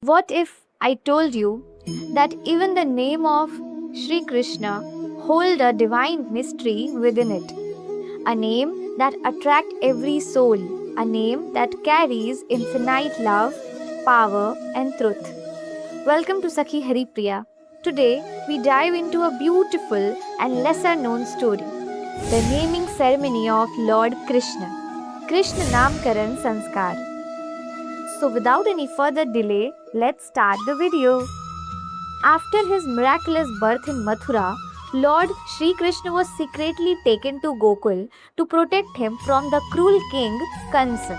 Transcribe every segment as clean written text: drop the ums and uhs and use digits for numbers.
What if I told you that even the name of Sri Krishna hold a divine mystery within it? A name that attracts every soul, a name that carries infinite love, power, and truth. Welcome to Sakhi Haripriya. Today, we dive into a beautiful and lesser known story, the naming ceremony of Lord Krishna, Krishna Namkaran Sanskar. So, without any further delay, let's start the video. After his miraculous birth in Mathura, Lord Sri Krishna was secretly taken to Gokul to protect him from the cruel king Kansa.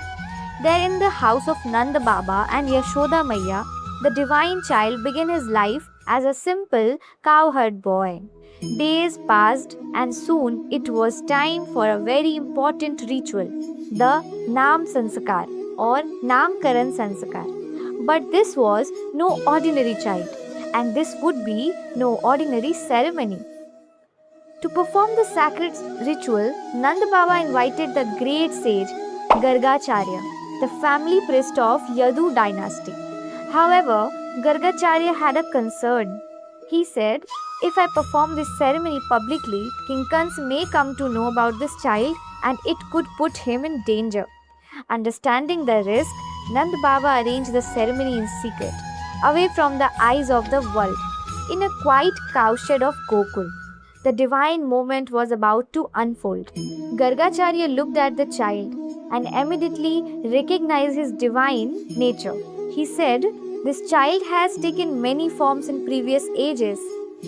There in the house of Nanda Baba and Yashoda Maya, the divine child began his life as a simple cowherd boy. Days passed and soon it was time for a very important ritual, the Nam Sanskar or Namkaran Sanskar. But this was no ordinary child, and this would be no ordinary ceremony. To perform the sacred ritual, Nanda Baba invited the great sage Gargacharya, the family priest of Yadu dynasty. However, Gargacharya had a concern. He said, "If I perform this ceremony publicly, King Kansa may come to know about this child and it could put him in danger." Understanding the risk, Nanda Baba arranged the ceremony in secret, away from the eyes of the world, in a quiet cowshed of Gokul. The divine moment was about to unfold. Gargacharya looked at the child and immediately recognized his divine nature. He said, "This child has taken many forms in previous ages.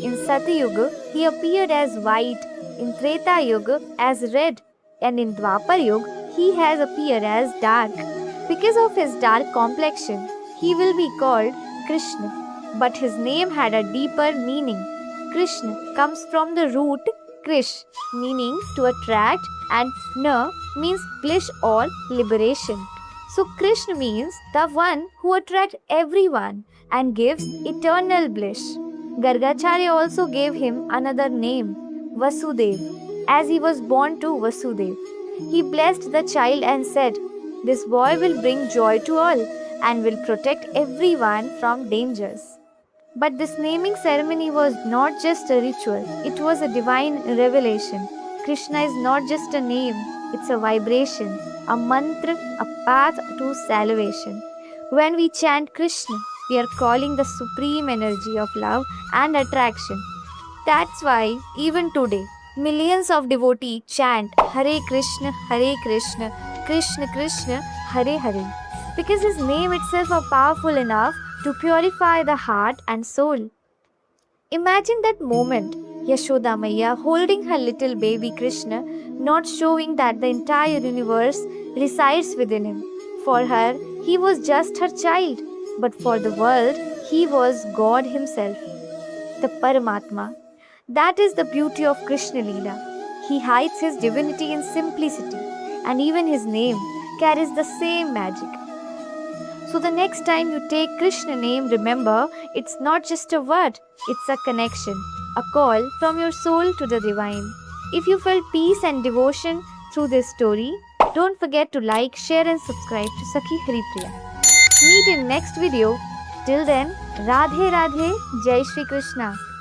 In Satyuga, he appeared as white, in Treta Yuga as red, and in Dwapar Yuga, he has appeared as dark. Because of his dark complexion, he will be called Krishna." But his name had a deeper meaning. Krishna comes from the root Krish, meaning to attract, and Na means bliss or liberation. So Krishna means the one who attracts everyone and gives eternal bliss. Gargacharya also gave him another name, Vasudev, as he was born to Vasudev. He blessed the child and said, "This boy will bring joy to all and will protect everyone from dangers." But this naming ceremony was not just a ritual, it was a divine revelation. Krishna is not just a name, it's a vibration, a mantra, a path to salvation. When we chant Krishna, we are calling the supreme energy of love and attraction. That's why, even today, millions of devotees chant Hare Krishna, Krishna Krishna, Hare Hare, because his name itself is powerful enough to purify the heart and soul. Imagine that moment, Yashoda Maya holding her little baby Krishna, not showing that the entire universe resides within him. For her, he was just her child, but for the world, he was God himself, the Paramatma. That is the beauty of Krishna Leela. He hides his divinity in simplicity, and even his name carries the same magic. So the next time you take Krishna name, remember, it's not just a word, it's a connection, a call from your soul to the divine. If you felt peace and devotion through this story, don't forget to like, share and subscribe to Sakhi Haripriya. Meet in next video. Till then, Radhe Radhe, Jai Shri Krishna.